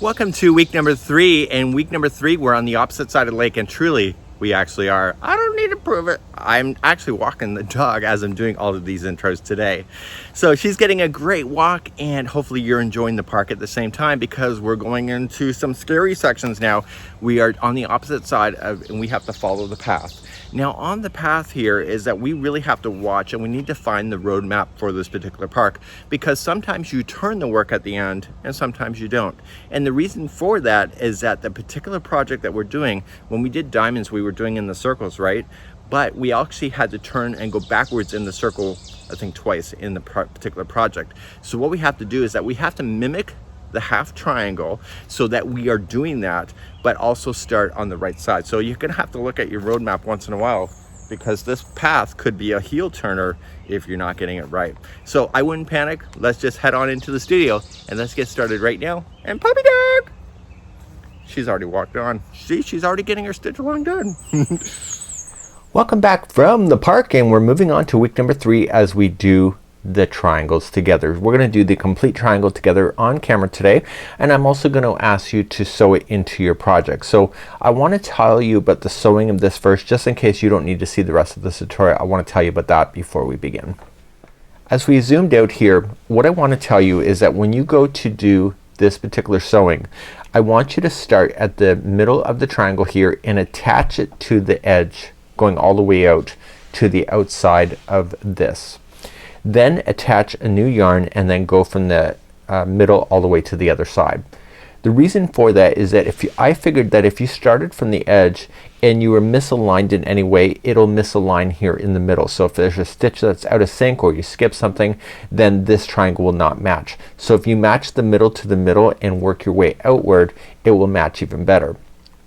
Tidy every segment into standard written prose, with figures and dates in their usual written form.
Welcome to week number 3, and week number 3 we're on the opposite side of the lake, and truly we actually are. I don't need to prove it. I'm actually walking the dog as I'm doing all of these intros today. So she's getting a great walk, and hopefully you're enjoying the park at the same time, because we're going into some scary sections now. We are on the opposite side and we have to follow the path. Now on the path here is that we really have to watch, and we need to find the road map for this particular park, because sometimes you turn the work at the end and sometimes you don't. And the reason for that is that the particular project that we're doing, when we did diamonds, we were doing in the circles, right? But we actually had to turn and go backwards in the circle, I think twice in the particular project. So what we have to do is that we have to mimic the half triangle so that we are doing that, but also start on the right side. So you're gonna have to look at your roadmap once in a while, because this path could be a heel turner if you're not getting it right. So I wouldn't panic. Let's just head on into the studio and let's get started right now. And puppy dog, she's already walked on. See, she's already getting her stitch along done. Welcome back from the park, and we're moving on to week number 3 as we do the triangles together. We're going to do the complete triangle together on camera today, and I'm also going to ask you to sew it into your project. So I want to tell you about the sewing of this first, just in case you don't need to see the rest of this tutorial. I want to tell you about that before we begin. As we zoomed out here, what I want to tell you is that when you go to do this particular sewing, I want you to start at the middle of the triangle here and attach it to the edge, going all the way out to the outside of this. Then attach a new yarn and then go from the middle all the way to the other side. The reason for that is that I figured that if you started from the edge and you were misaligned in any way, it'll misalign here in the middle. So if there's a stitch that's out of sync or you skip something, then this triangle will not match. So if you match the middle to the middle and work your way outward, it will match even better.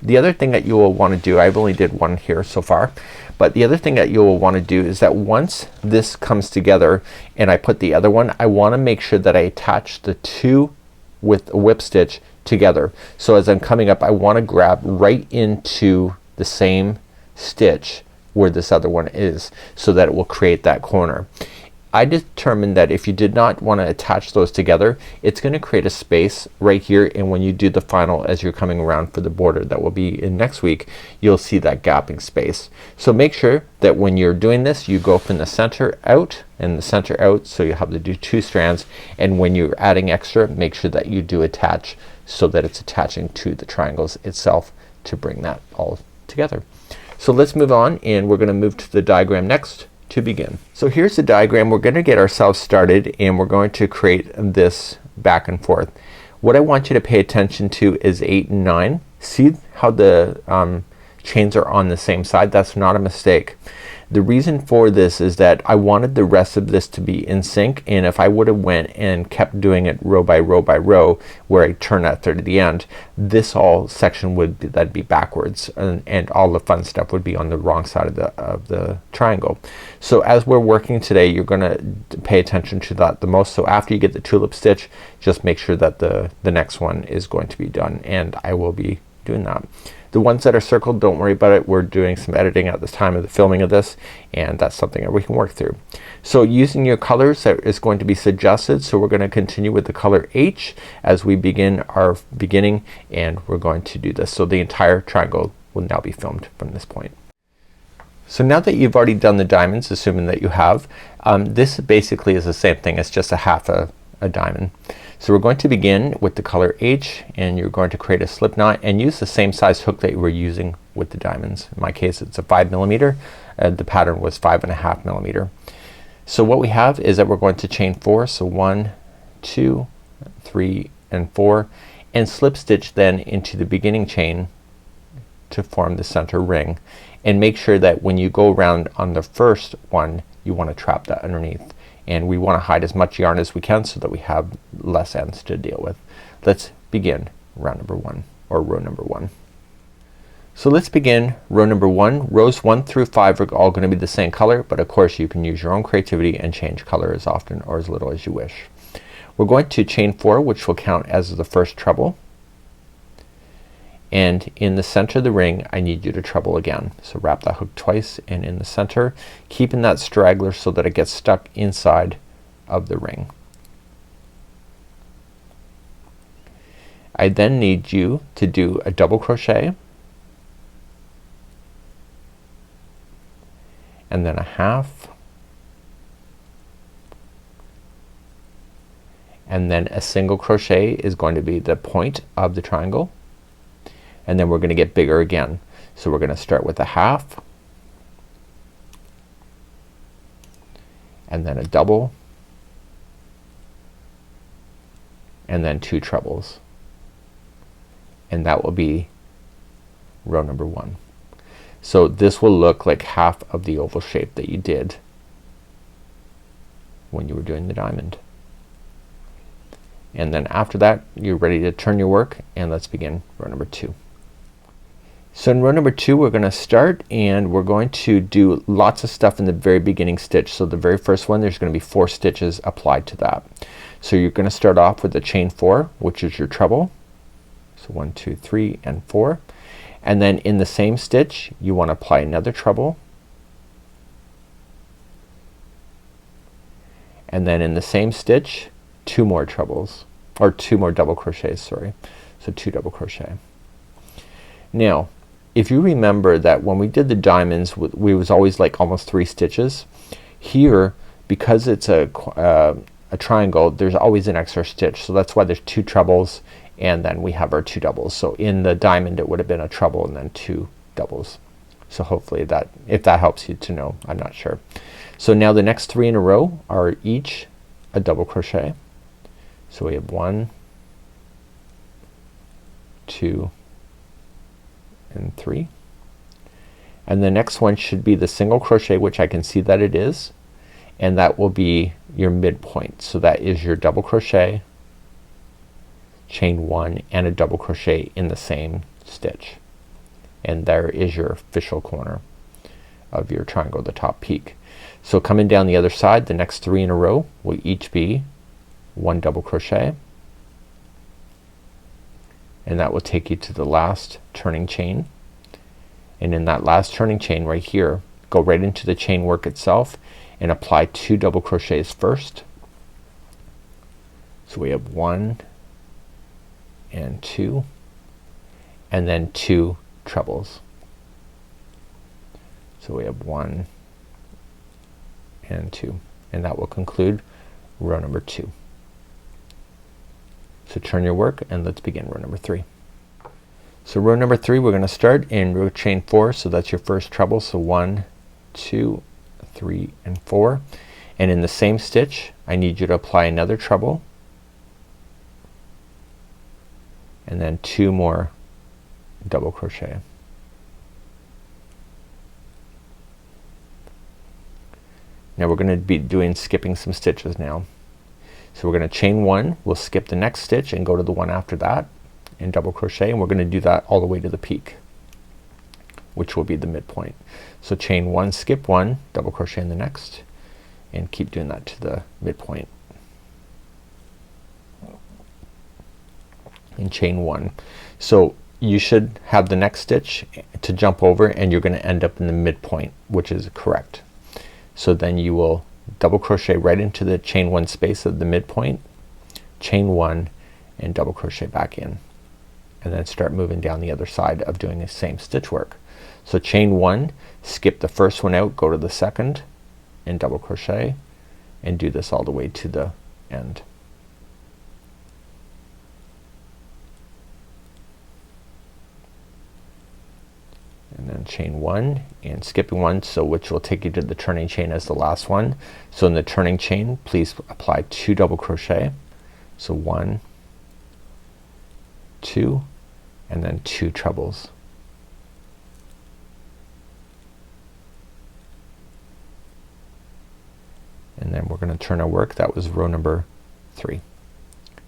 The other thing that you will want to do, I've only did one here so far, but the other thing that you will want to do is that once this comes together and I put the other one, I want to make sure that I attach the two with a whip stitch together. So as I'm coming up, I want to grab right into the same stitch where this other one is, so that it will create that corner. I determined that if you did not want to attach those together, it's going to create a space right here, and when you do the final as you're coming around for the border that will be in next week, you'll see that gapping space. So make sure that when you're doing this, you go from the center out and the center out, so you have to do 2 strands, and when you're adding extra, make sure that you do attach so that it's attaching to the triangles itself to bring that all together. So let's move on, and we're gonna move to the diagram next to begin. So here's the diagram. We're going to get ourselves started, and we're going to create this back and forth. What I want you to pay attention to is 8 and 9. See how the chains are on the same side? That's not a mistake. The reason for this is that I wanted the rest of this to be in sync, and if I would have went and kept doing it row by row by row where I turn that third to the end, this all section would be, that'd be backwards, and all the fun stuff would be on the wrong side of the triangle. So as we're working today, you're gonna pay attention to that the most. So after you get the tulip stitch, just make sure that the next one is going to be done, and I will be doing that. The ones that are circled, don't worry about it. We're doing some editing at the time of the filming of this, and that's something that we can work through. So using your colors, that is going to be suggested. So we're going to continue with the color H as we begin our beginning, and we're going to do this. So the entire triangle will now be filmed from this point. So now that you've already done the diamonds, assuming that you have, this basically is the same thing. It's just a half a diamond. So we're going to begin with the color H, and you're going to create a slip knot and use the same size hook that you were using with the diamonds. In my case, it's a 5mm. The pattern was 5.5mm. So what we have is that we're going to chain 4. So 1, 2, 3, and 4, and slip stitch then into the beginning chain to form the center ring. And make sure that when you go around on the first one, you want to trap that underneath. And we want to hide as much yarn as we can so that we have less ends to deal with. Let's begin round number 1, or row number 1. So let's begin row number 1. Rows 1 through 5 are all going to be the same color, but of course you can use your own creativity and change color as often or as little as you wish. We're going to chain 4, which will count as the first treble. And in the center of the ring, I need you to treble again. So wrap that hook twice, and in the center, keeping that straggler so that it gets stuck inside of the ring. I then need you to do a double crochet and then a half and then a single crochet is going to be the point of the triangle, and then we're gonna get bigger again. So we're gonna start with a half and then a double and then 2 trebles, and that will be row number 1. So this will look like half of the oval shape that you did when you were doing the diamond. And then after that you're ready to turn your work, and let's begin row number 2. So in row number 2 we're gonna start and we're going to do lots of stuff in the very beginning stitch. So the very first one, there's gonna be 4 stitches applied to that. So you're gonna start off with the chain 4, which is your treble. So 1 2 3 and 4, and then in the same stitch you want to apply another treble, and then in the same stitch 2 more trebles, or 2 more double crochets, sorry. So 2 double crochet. Now if you remember that when we did the diamonds we was always like almost 3 stitches. Here, because it's a triangle, there's always an extra stitch, so that's why there's 2 trebles and then we have our 2 doubles. So in the diamond it would have been a treble and then 2 doubles. So hopefully that, if that helps you to know, I'm not sure. So now the next 3 in a row are each a double crochet. So we have 1 2 and 3, and the next one should be the single crochet, which I can see that it is, and that will be your midpoint. So that is your double crochet, chain 1 and a double crochet in the same stitch, and there is your official corner of your triangle, the top peak. So coming down the other side, the next 3 in a row will each be 1 double crochet, and that will take you to the last turning chain, and in that last turning chain right here, go right into the chain work itself and apply 2 double crochets first. So we have 1 and 2 and then 2 trebles. So we have 1 and 2, and that will conclude row number 2. So turn your work and let's begin row number 3. So row number 3 we're gonna start in row chain 4, so that's your first treble. So 1 2 3 and 4, and in the same stitch I need you to apply another treble and then 2 more double crochet. Now we're gonna be doing skipping some stitches now. So we're gonna chain 1, we'll skip the next stitch and go to the one after that and double crochet, and we're gonna do that all the way to the peak, which will be the midpoint. So chain 1, skip 1, double crochet in the next, and keep doing that to the midpoint, and chain 1. So you should have the next stitch to jump over and you're gonna end up in the midpoint, which is correct. So then you will double crochet right into the chain 1 space of the midpoint, chain 1 and double crochet back in, and then start moving down the other side of doing the same stitch work. So chain 1, skip the first one out, go to the second and double crochet, and do this all the way to the end. And then chain 1 and skipping 1, so which will take you to the turning chain as the last one. So in the turning chain please apply 2 double crochet. So 1 2 and then 2 trebles. And then we're gonna turn our work. That was row number 3.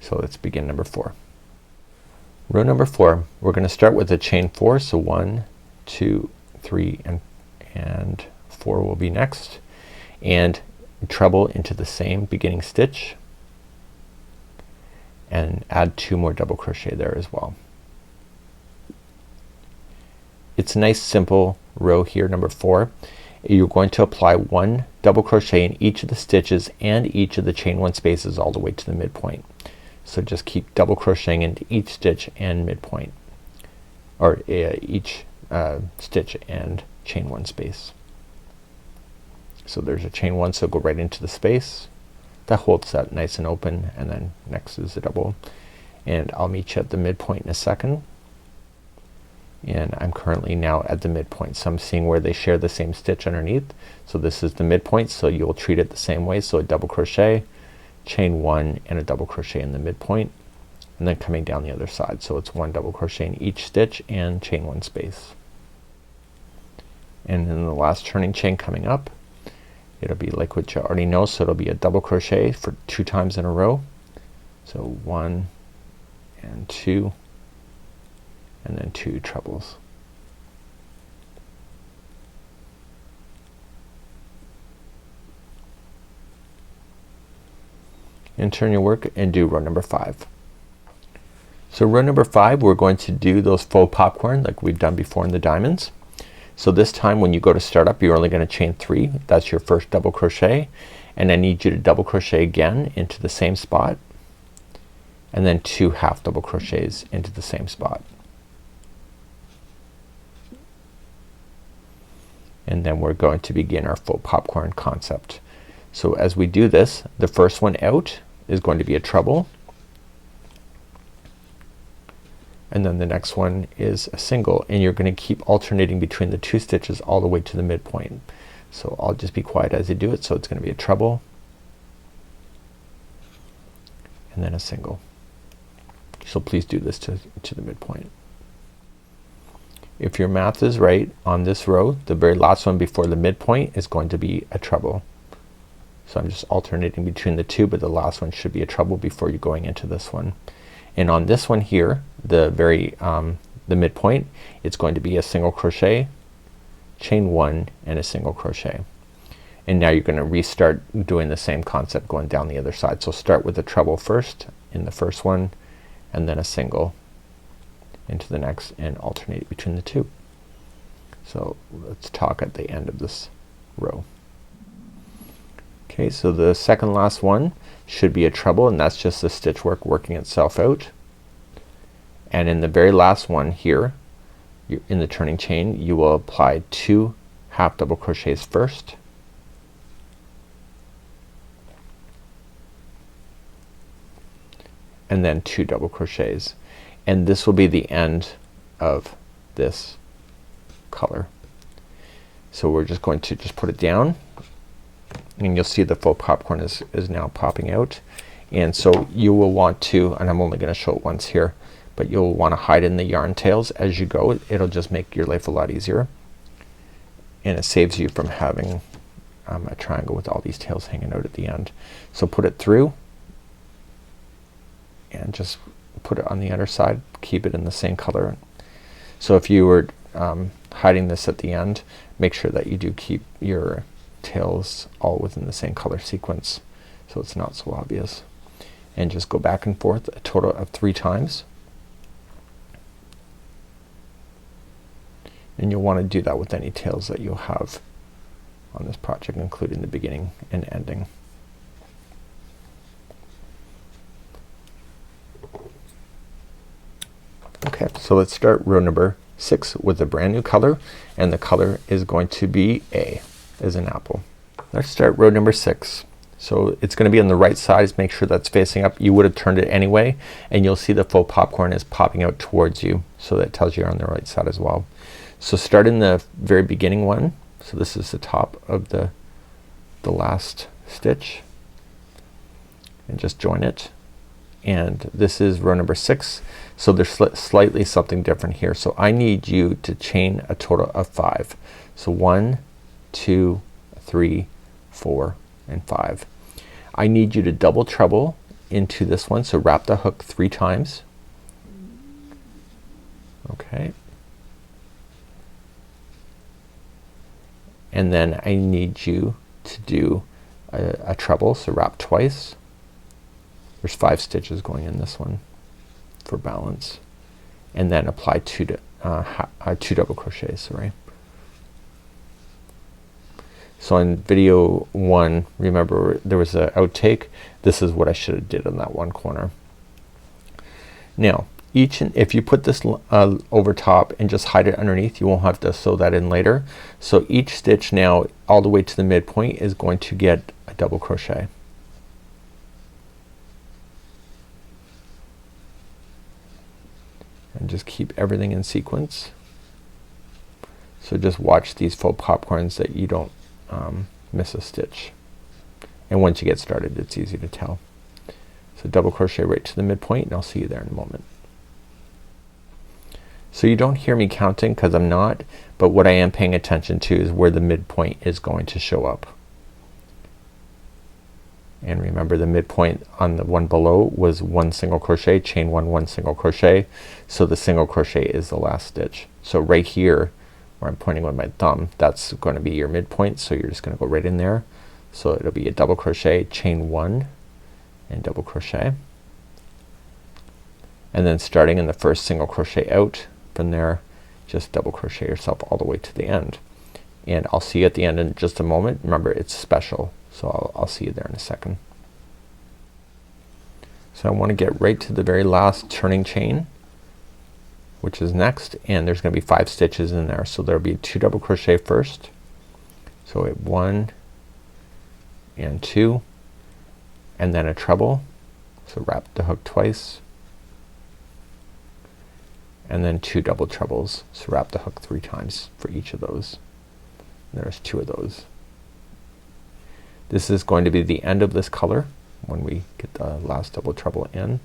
So let's begin number 4. Row number 4, we're gonna start with a chain 4. So 1 2 3 and 4 will be next, and treble into the same beginning stitch and add 2 more double crochet there as well. It's a nice simple row here, number 4. You're going to apply 1 double crochet in each of the stitches and each of the chain 1 spaces all the way to the midpoint. So just keep double crocheting into each stitch and midpoint, or each stitch and chain 1 space. So there's a chain 1, so go right into the space that holds that nice and open, and then next is a double, and I'll meet you at the midpoint in a second. And I'm currently now at the midpoint, so I'm seeing where they share the same stitch underneath. So this is the midpoint, so you'll treat it the same way. So a double crochet, chain 1 and a double crochet in the midpoint, and then coming down the other side. So it's 1 double crochet in each stitch and chain 1 space. And then the last turning chain coming up, it'll be like what you already know, so it'll be a double crochet for 2 times in a row. So 1 and 2 and then 2 trebles. And turn your work and do row number 5. So row number 5, we're going to do those faux popcorn like we've done before in the diamonds. So this time when you go to start up, you're only going to chain 3. That's your first double crochet, and I need you to double crochet again into the same spot, and then 2 half double crochets into the same spot. And then we're going to begin our faux popcorn concept. So as we do this, the first one out is going to be a treble, and then the next one is a single, and you're going to keep alternating between the 2 stitches all the way to the midpoint. So I'll just be quiet as you do it. So it's going to be a treble and then a single. So please do this to the midpoint. If your math is right on this row, the very last one before the midpoint is going to be a treble. So I'm just alternating between the 2, but the last one should be a treble before you're going into this one. And on this one here, the midpoint, it's going to be a single crochet, chain 1 and a single crochet. And now you're going to restart doing the same concept going down the other side. So start with a treble first in the first one, and then a single into the next, and alternate between the 2. So let's talk at the end of this row. Okay, so the second last one should be a treble, and that's just the stitch work working itself out. And in the very last one here, in the turning chain, you will apply 2 half double crochets first, and then 2 double crochets, and this will be the end of this color. So we're just going to just put it down, and you'll see the faux popcorn is now popping out. And so you will want to, and I'm only going to show it once here, but you'll want to hide in the yarn tails as you go. It'll just make your life a lot easier, and it saves you from having a triangle with all these tails hanging out at the end. So put it through and just put it on the underside, keep it in the same color. So if you were hiding this at the end, make sure that you do keep your tails all within the same color sequence so it's not so obvious. And just go back and forth a total of 3 times. And you'll want to do that with any tails that you'll have on this project, including the beginning and ending. Okay, so let's start row number 6 with a brand new color, and the color is going to be A, as an apple. Let's start row number 6. So it's going to be on the right side. Make sure that's facing up. You would have turned it anyway, and you'll see the faux popcorn is popping out towards you, so that tells you you're on the right side as well. So start in the very beginning one. So this is the top of the last stitch, and just join it. And this is row number 6. So there's slightly something different here. So I need you to chain a total of 5. So 1, 2, 3, 4, and 5. I need you to double treble into this one. So wrap the hook 3 times. Okay. And then I need you to do a treble. So wrap twice. There's 5 stitches going in this one for balance, and then apply 2 double crochets. Sorry. So in video 1, remember there was an outtake. This is what I should have did in that one corner. Now if you put this over top and just hide it underneath, you won't have to sew that in later. So each stitch now all the way to the midpoint is going to get a double crochet. And just keep everything in sequence. So just watch these faux popcorns that you don't miss a stitch. And once you get started, it's easy to tell. So double crochet right to the midpoint, and I'll see you there in a moment. So you don't hear me counting because I'm not, but what I am paying attention to is where the midpoint is going to show up. And remember, the midpoint on the one below was 1 single crochet, chain 1, 1 single crochet. So the single crochet is the last stitch. So right here where I'm pointing with my thumb, that's going to be your midpoint. So you're just going to go right in there. So it'll be a double crochet, chain 1 and double crochet. And then starting in the first single crochet out, from there just double crochet yourself all the way to the end. And I'll see you at the end in just a moment. Remember, it's special. So I'll see you there in a second. So I want to get right to the very last turning chain, which is next, and there's gonna be 5 stitches in there. So there'll be 2 double crochet first. So 1 and 2, and then a treble. So wrap the hook twice, and then 2 double trebles. So wrap the hook 3 times for each of those. And there's 2 of those. This is going to be the end of this color when we get the last double treble in.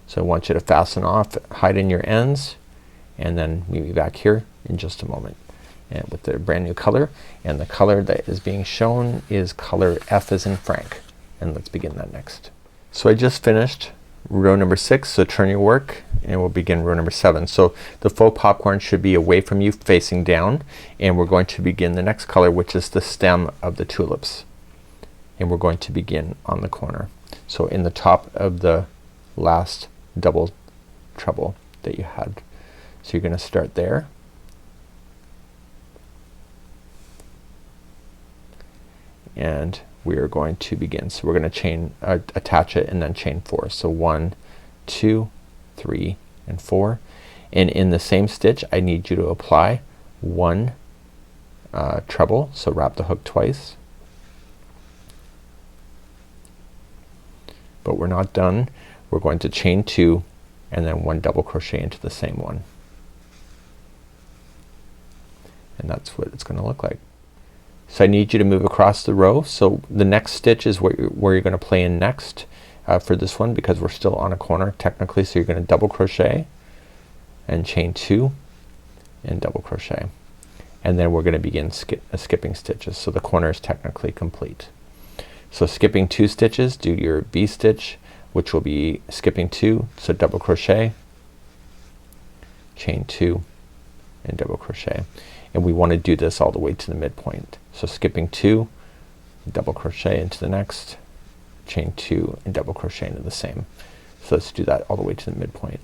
So I want you to fasten off, hide in your ends, and then meet me back here in just a moment and with the brand new color. And the color that is being shown is color F as in Frank, and let's begin that next. So I just finished row number 6, so turn your work and we'll begin row number 7. So the faux popcorn should be away from you facing down, and we're going to begin the next color, which is the stem of the tulips, and we're going to begin on the corner. So in the top of the last double treble that you had. So you're gonna start there, and we are going to begin. So we're gonna chain attach it and then chain 4. So 1, 2, 3 and 4, and in the same stitch I need you to apply 1 treble. So wrap the hook twice, but we're not done. We're going to chain 2 and then 1 double crochet into the same one, and that's what it's gonna look like. So I need you to move across the row. So the next stitch is where you're gonna play in next for this one, because we're still on a corner technically. So you're gonna double crochet and chain 2 and double crochet, and then we're gonna begin skipping stitches. So the corner is technically complete. So skipping 2 stitches, do your V stitch, which will be skipping 2. So double crochet, chain 2 and double crochet, and we want to do this all the way to the midpoint. So skipping 2, double crochet into the next, chain 2 and double crochet into the same. So let's do that all the way to the midpoint.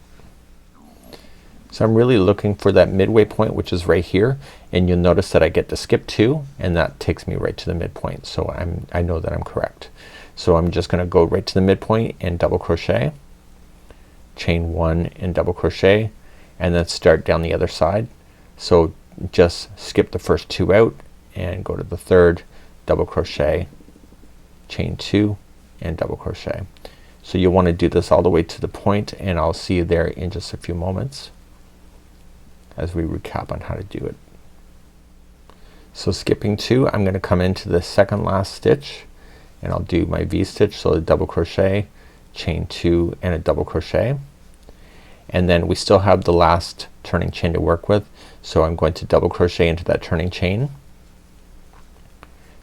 So I'm really looking for that midway point, which is right here, and you'll notice that I get to skip 2 and that takes me right to the midpoint. So I know that I'm correct. So I'm just gonna go right to the midpoint and double crochet, chain 1 and double crochet, and then start down the other side. So just skip the first 2 out and go to the third, double crochet, chain 2 and double crochet. So you'll want to do this all the way to the point, and I'll see you there in just a few moments as we recap on how to do it. So skipping 2, I'm gonna come into the second last stitch and I'll do my V stitch. So a double crochet, chain 2 and a double crochet, and then we still have the last turning chain to work with. So I'm going to double crochet into that turning chain,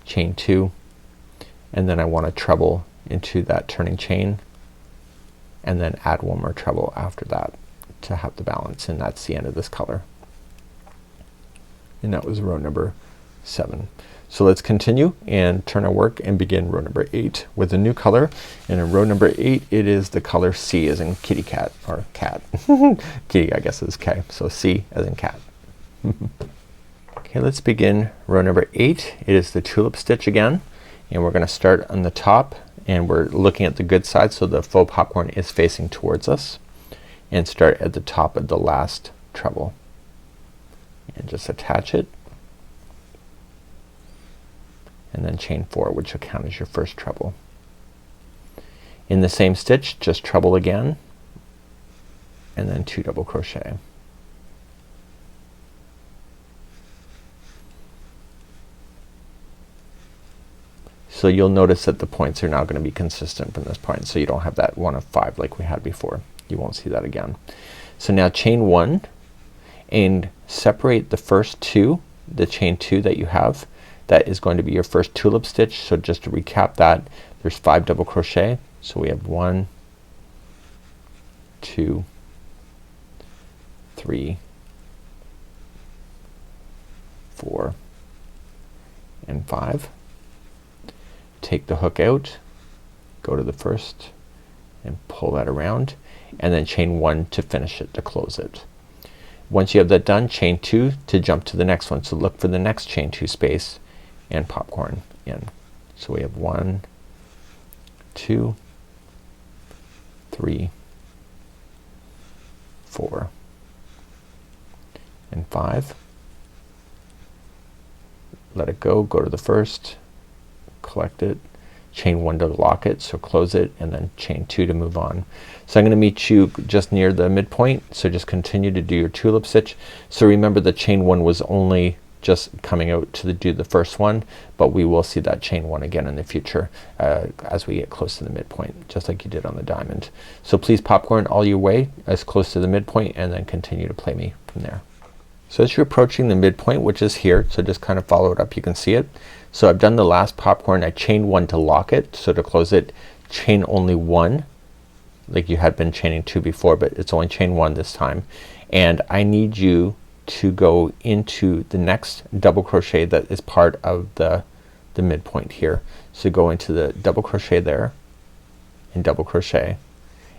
chain 2, and then I want to treble into that turning chain and then add 1 more treble after that to have the balance, and that's the end of this color. And that was row number 7. So let's continue and turn our work and begin row number 8 with a new color. And in row number 8 it is the color C as in kitty cat, or cat. Kitty I guess is K, so C as in cat. Okay, let's begin row number 8. It is the tulip stitch again, and we're gonna start on the top, and we're looking at the good side so the faux popcorn is facing towards us, and start at the top of the last treble and just attach it, and then chain 4, which will count as your first treble. In the same stitch, just treble again, and then 2 double crochet. So you'll notice that the points are now going to be consistent from this point, so you don't have that 1 of 5 like we had before. You won't see that again. So now chain 1 and separate the first 2, the chain 2 that you have. That is going to be your first tulip stitch. So just to recap that, there's 5 double crochet. So we have 1, 2, 3, 4, and 5. Take the hook out, go to the first and pull that around, and then chain 1 to finish it, to close it. Once you have that done, chain 2 to jump to the next one. So look for the next chain 2 space and popcorn in. So we have 1, 2, 3, 4, and 5. Let it go, go to the first, collect it, chain 1 to lock it, so close it, and then chain 2 to move on. So I'm gonna meet you just near the midpoint, so just continue to do your tulip stitch. So remember the chain 1 was only just coming out to do the first one, but we will see that chain 1 again in the future as we get close to the midpoint, just like you did on the diamond. So please popcorn all your way as close to the midpoint, and then continue to play me from there. So as you're approaching the midpoint, which is here, so just kind of follow it up, you can see it. So I've done the last popcorn, I chained 1 to lock it, so to close it, chain only 1 like you had been chaining 2 before, but it's only chain 1 this time. And I need you to go into the next double crochet that is part of the midpoint here. So go into the double crochet there and double crochet,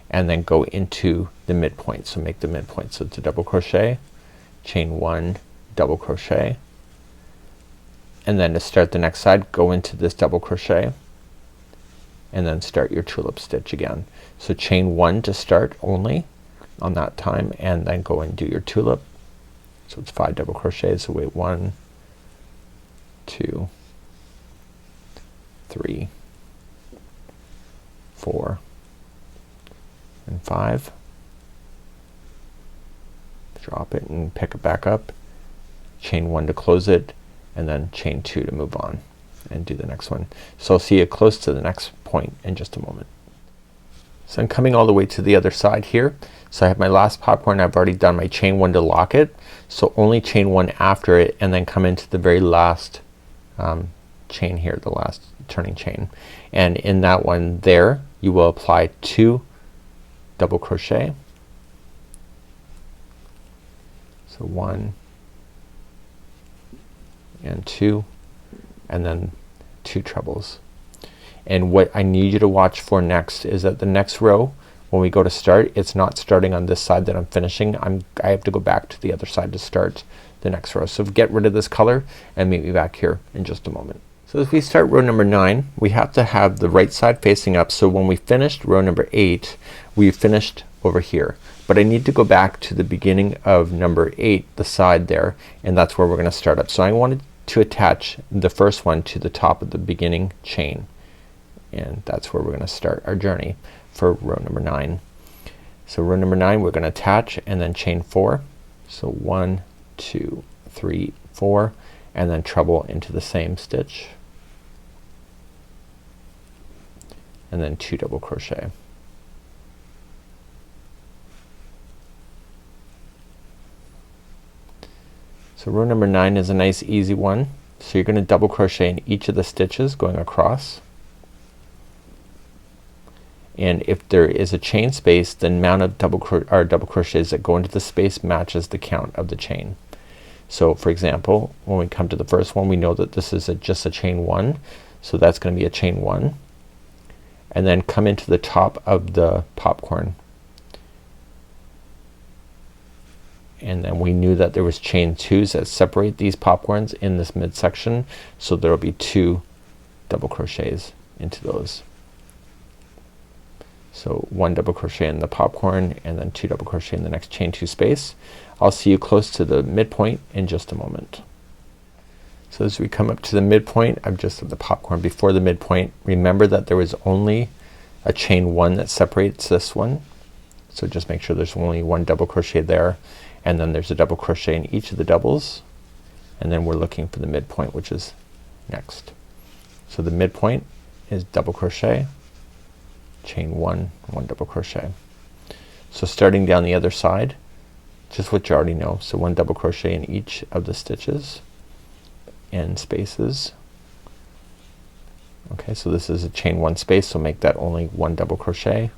and then go into the midpoint. So make the midpoint. So it's a double crochet, chain 1, double crochet, and then to start the next side, go into this double crochet and then start your tulip stitch again. So chain 1 to start only on that time, and then go and do your tulip. So it's 5 double crochets. So wait, 1, 2, 3, 4, and 5. Drop it and pick it back up, chain 1 to close it, and then chain 2 to move on and do the next one. So I'll see you close to the next point in just a moment. So I'm coming all the way to the other side here. So I have my last popcorn. I've already done my chain 1 to lock it, so only chain 1 after it, and then come into the very last chain here, the last turning chain, and in that one there you will apply 2 double crochet. So 1 and 2, and then 2 trebles. And what I need you to watch for next is that the next row, when we go to start, it's not starting on this side that I'm finishing. I have to go back to the other side to start the next row. So get rid of this color and meet me back here in just a moment. So as we start row number 9, we have to have the right side facing up. So when we finished row number 8, we finished over here, but I need to go back to the beginning of number 8, the side there, and that's where we're gonna start up. So I wanted to attach the first one to the top of the beginning chain, and that's where we're gonna start our journey for row number 9. So row number 9, we're gonna attach and then chain 4. So 1, 2, 3, 4, and then treble into the same stitch, and then 2 double crochet. So row number 9 is a nice easy one. So you're gonna double crochet in each of the stitches going across, and if there is a chain space, the amount of double crochets that go into the space matches the count of the chain. So for example, when we come to the first one, we know that this is just a chain 1, so that's gonna be a chain 1, and then come into the top of the popcorn, and then we knew that there was chain 2s that separate these popcorns in this midsection, so there will be 2 double crochets into those. So 1 double crochet in the popcorn and then 2 double crochet in the next chain 2 space. I'll see you close to the midpoint in just a moment. So as we come up to the midpoint, I'm just at the popcorn before the midpoint. Remember that there was only a chain 1 that separates this one. So just make sure there's only 1 double crochet there, and then there's a double crochet in each of the doubles, and then we're looking for the midpoint, which is next. So the midpoint is double crochet, chain 1, 1 double crochet. So starting down the other side, just what you already know. So 1 double crochet in each of the stitches and spaces. Okay, so this is a chain 1 space, so make that only 1 double crochet,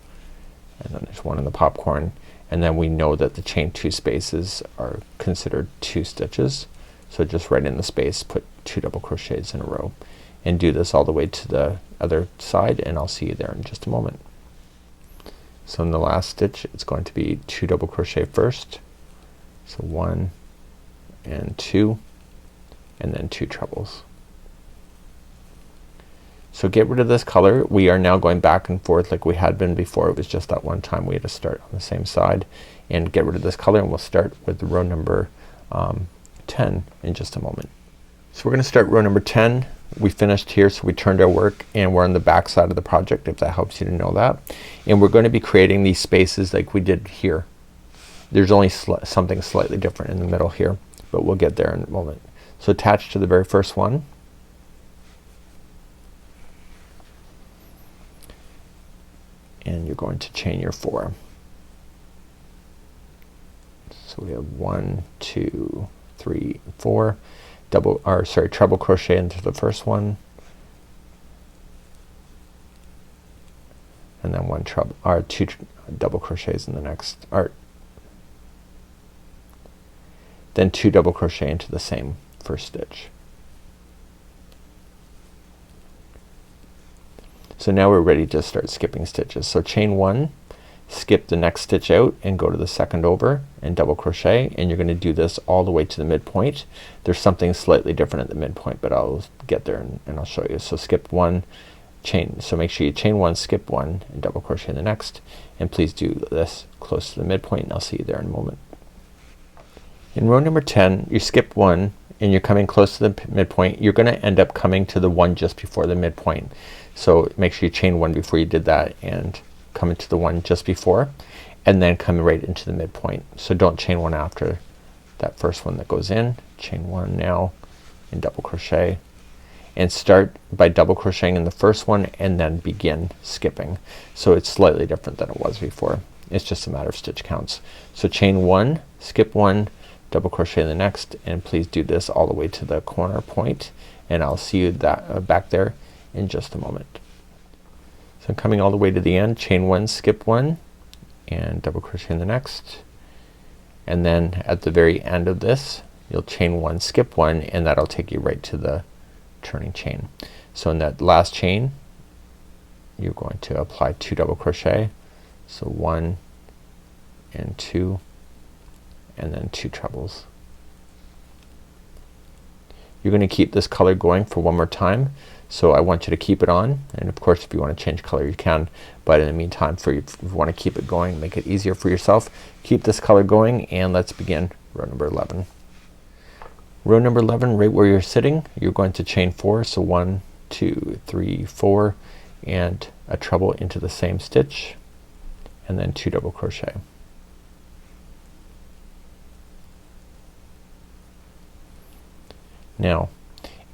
and then there's 1 in the popcorn, and then we know that the chain 2 spaces are considered 2 stitches, so just right in the space put 2 double crochets in a row, and do this all the way to the other side, and I'll see you there in just a moment. So in the last stitch it's going to be 2 double crochet first, so 1 and 2, and then 2 trebles. So get rid of this color. We are now going back and forth like we had been before. It was just that one time we had to start on the same side, and get rid of this color, and we'll start with row number 10 in just a moment. So we're gonna start row number 10. We finished here, so we turned our work and we're on the back side of the project, if that helps you to know that. And we're going to be creating these spaces like we did here. There's only something slightly different in the middle here, but we'll get there in a moment. So attach to the very first one, and you're going to chain your 4. So we have 1, 2, 3, 4. Treble crochet into the first one, and then 2 double crochets in the next, then 2 double crochet into the same first stitch. So now we're ready to start skipping stitches. So chain 1, skip the next stitch out and go to the second over and double crochet, and you're gonna do this all the way to the midpoint. There's something slightly different at the midpoint, but I'll get there and I'll show you. So skip 1, chain, so make sure you chain 1, skip 1 and double crochet in the next, and please do this close to the midpoint, and I'll see you there in a moment. In row number 10 you skip 1 and you're coming close to the midpoint. You're gonna end up coming to the one just before the midpoint. So make sure you chain 1 before you did that, and come into the one just before, and then come right into the midpoint. So don't chain 1 after that first one that goes in. Chain 1 now and double crochet, and start by double crocheting in the first one and then begin skipping. So it's slightly different than it was before. It's just a matter of stitch counts. So chain 1, skip 1, double crochet in the next, and please do this all the way to the corner point, and I'll see you back there in just a moment. So I'm coming all the way to the end, chain 1, skip 1 and double crochet in the next, and then at the very end of this you'll chain 1, skip 1, and that'll take you right to the turning chain. So in that last chain you're going to apply 2 double crochet, so 1 and 2, and then 2 trebles. You're going to keep this color going for one more time, so I want you to keep it on, and of course if you want to change color you can, but in the meantime, if you want to keep it going, make it easier for yourself, keep this color going, and let's begin row number 11. Row number 11, right where you're sitting, you're going to chain 4, so 1, 2, 3, 4, and a treble into the same stitch, and then 2 double crochet. Now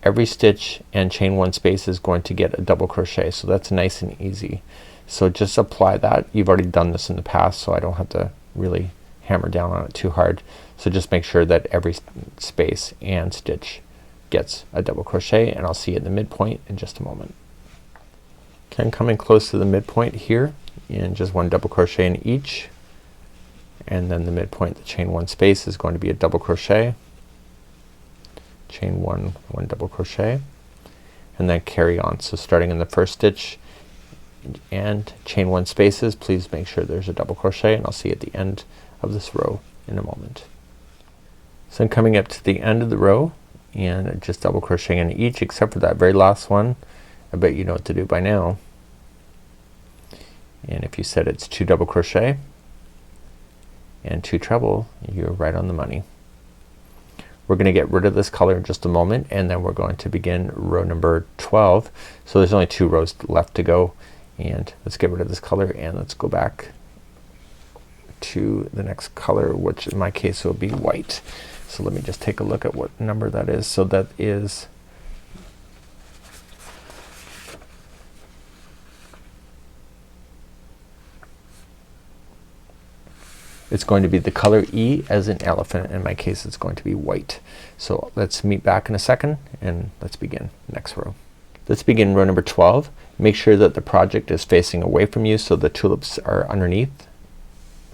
every stitch and chain 1 space is going to get a double crochet, so that's nice and easy. So just apply that. You've already done this in the past, so I don't have to really hammer down on it too hard. So just make sure that every space and stitch gets a double crochet, and I'll see you at the midpoint in just a moment. Okay, I'm coming close to the midpoint here, and just 1 double crochet in each, and then the midpoint, the chain 1 space, is going to be a double crochet, chain 1, 1 double crochet, and then carry on. So starting in the first stitch and chain 1 spaces, please make sure there's a double crochet, and I'll see you at the end of this row in a moment. So I'm coming up to the end of the row and just double crocheting in each except for that very last one I bet you know what to do by now. And if you said it's 2 double crochet and 2 treble, you're right on the money. We're gonna get rid of this color in just a moment, and then we're going to begin row number 12. So there's only 2 rows left to go, and let's get rid of this color and let's go back to the next color, which in my case will be white. So let me just take a look at what number that is. So that is it's going to be the color E as in elephant. In my case it's going to be white. So let's meet back in a second and let's begin next row. Let's begin row number 12. Make sure that the project is facing away from you so the tulips are underneath.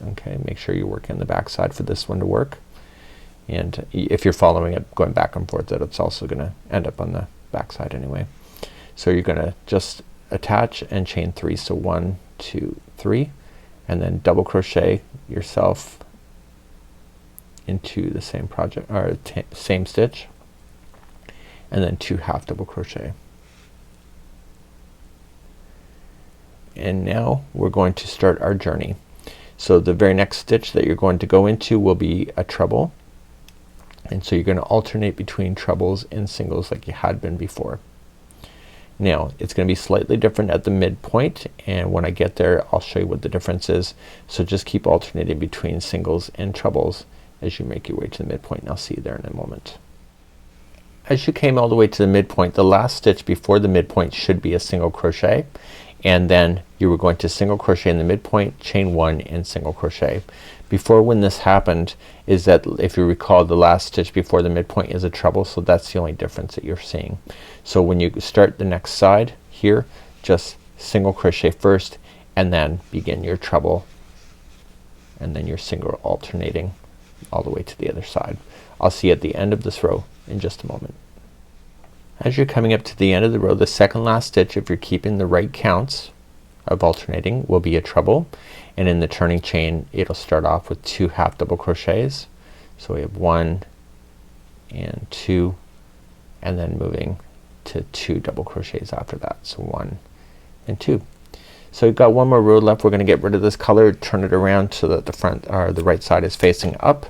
Okay, make sure you work in the back side for this one to work. And if you're following it going back and forth, that it's also gonna end up on the back side anyway. So you're gonna just attach and chain 3. So 1, 2, 3, and then double crochet yourself into the same project or same stitch, and then 2 half double crochet. And now we're going to start our journey. So the very next stitch that you're going to go into will be a treble, and so you're gonna alternate between trebles and singles like you had been before. Now it's gonna be slightly different at the midpoint, and when I get there I'll show you what the difference is. So just keep alternating between singles and trebles as you make your way to the midpoint, and I'll see you there in a moment. As you came all the way to the midpoint, the last stitch before the midpoint should be a single crochet, and then you were going to single crochet in the midpoint, chain 1 and single crochet. Before, when this happened, is that if you recall, the last stitch before the midpoint is a treble, so that's the only difference that you're seeing. So when you start the next side here, just single crochet first and then begin your treble, and then your single alternating all the way to the other side. I'll see you at the end of this row in just a moment. As you're coming up to the end of the row, the second last stitch, if you're keeping the right counts of alternating, will be a treble, and in the turning chain it'll start off with 2 half double crochets. So we have 1 and 2, and then moving to 2 double crochets after that. So 1 and 2. So we've got one more row left. We're gonna get rid of this color, turn it around so that the front or the right side is facing up.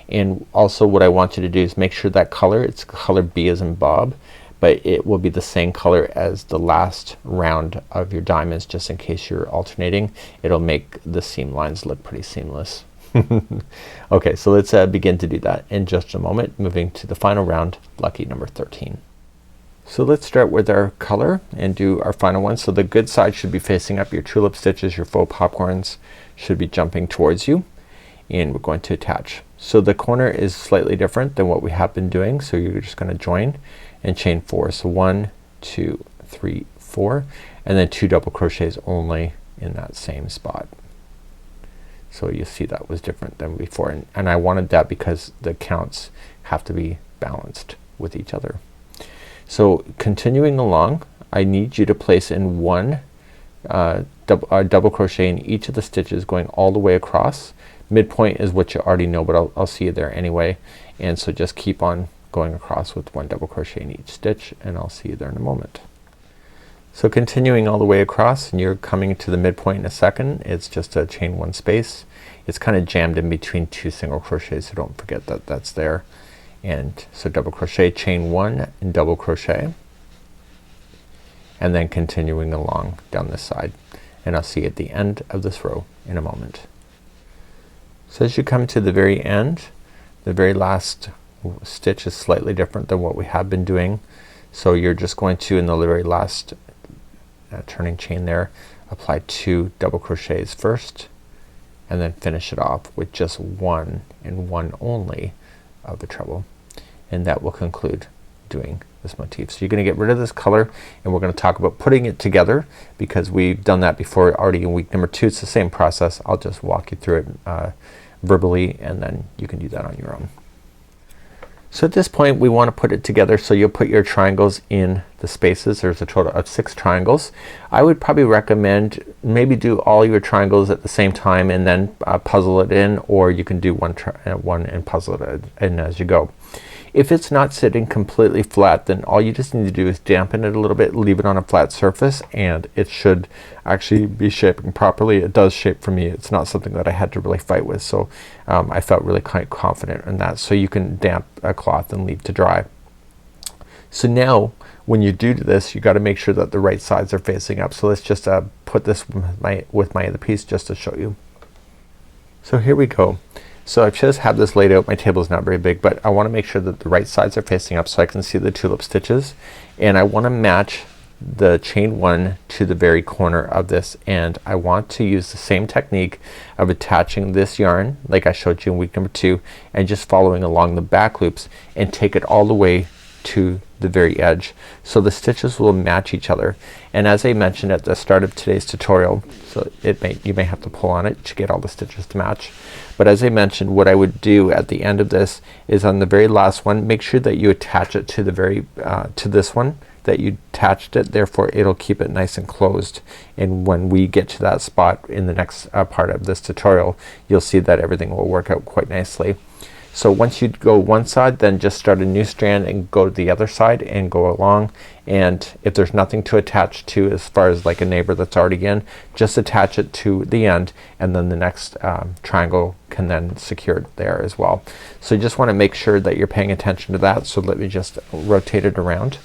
And also what I want you to do is make sure that color, it's color B as in Bob, but it will be the same color as the last round of your diamonds, just in case you're alternating. It'll make the seam lines look pretty seamless. Okay, so let's begin to do that in just a moment, moving to the final round, lucky number 13. So let's start with our color and do our final one. So the good side should be facing up. Your tulip stitches, your faux popcorns should be jumping towards you, and we're going to attach. So the corner is slightly different than what we have been doing, so you're just gonna join and chain 4. So 1, 2, 3, 4, and then 2 double crochets only in that same spot. So you see that was different than before, and I wanted that because the counts have to be balanced with each other. So continuing along, I need you to place in 1 double crochet in each of the stitches going all the way across. Midpoint is what you already know, but I'll see you there anyway. And so just keep on going across with 1 double crochet in each stitch, and I'll see you there in a moment. So continuing all the way across, and you're coming to the midpoint in a second. It's just a chain 1 space. It's kind of jammed in between 2 single crochets, so don't forget that that's there. And so double crochet, chain 1 and double crochet, and then continuing along down this side, and I'll see you at the end of this row in a moment. So as you come to the very end, the very last stitch is slightly different than what we have been doing. So you're just going to, in the very last turning chain there, apply 2 double crochets first, and then finish it off with just 1 and 1 only of the treble, and that will conclude doing this motif. So you're gonna get rid of this color, and we're gonna talk about putting it together because we've done that before already in week number 2. It's the same process. I'll just walk you through it verbally, and then you can do that on your own. So at this point we want to put it together, so you'll put your triangles in the spaces. There's a total of 6 triangles. I would probably recommend maybe do all your triangles at the same time and then puzzle it in, or you can do one and puzzle it in as you go. If it's not sitting completely flat, then all you just need to do is dampen it a little bit, leave it on a flat surface, and it should actually be shaping properly. It does shape for me. It's not something that I had to really fight with, so I felt really quite confident in that. So you can damp a cloth and leave to dry. So now when you do this, you got to make sure that the right sides are facing up. So let's just put this with my other piece just to show you. So here we go. So I've just had this laid out. My table is not very big, but I want to make sure that the right sides are facing up so I can see the tulip stitches, and I want to match the chain 1 to the very corner of this, and I want to use the same technique of attaching this yarn like I showed you in week number 2 and just following along the back loops and take it all the way to the very edge so the stitches will match each other. And as I mentioned at the start of today's tutorial, so you may have to pull on it to get all the stitches to match, but as I mentioned, what I would do at the end of this is on the very last one, make sure that you attach it to the very to this one that you attached it, therefore it'll keep it nice and closed, and when we get to that spot in the next part of this tutorial, you'll see that everything will work out quite nicely. So once you go one side, then just start a new strand and go to the other side and go along, and if there's nothing to attach to as far as like a neighbor that's already in, just attach it to the end, and then the next triangle can then secure it there as well. So you just want to make sure that you're paying attention to that. So let me just rotate it around,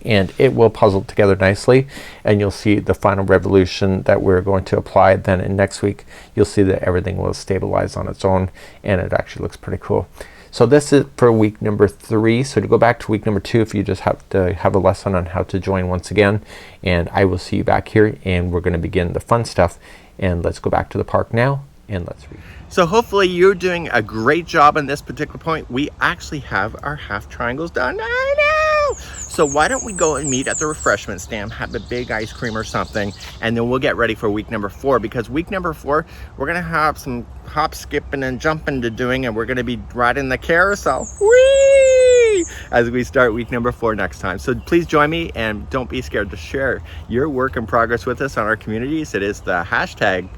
and it will puzzle together nicely, and you'll see the final revolution that we're going to apply. Then in next week you'll see that everything will stabilize on its own, and it actually looks pretty cool. So this is for week number 3. So to go back to week number 2, if you just have to have a lesson on how to join once again, and I will see you back here, and we're gonna begin the fun stuff. And let's go back to the park now and let's read. So hopefully you're doing a great job on this particular point. We actually have our half triangles done. I know! So why don't we go and meet at the refreshment stand, have a big ice cream or something, and then we'll get ready for week number 4, because week number 4 we're gonna have some hop, skipping and jumping to doing, and we're gonna be riding the carousel. Whee! As we start week number 4 next time. So please join me, and don't be scared to share your work in progress with us on our communities. It is the hashtag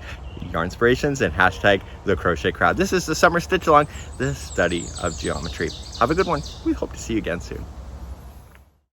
Yarnspirations and hashtag the crochet crowd. This is the summer stitch along, the study of geometry. Have a good one. We hope to see you again soon.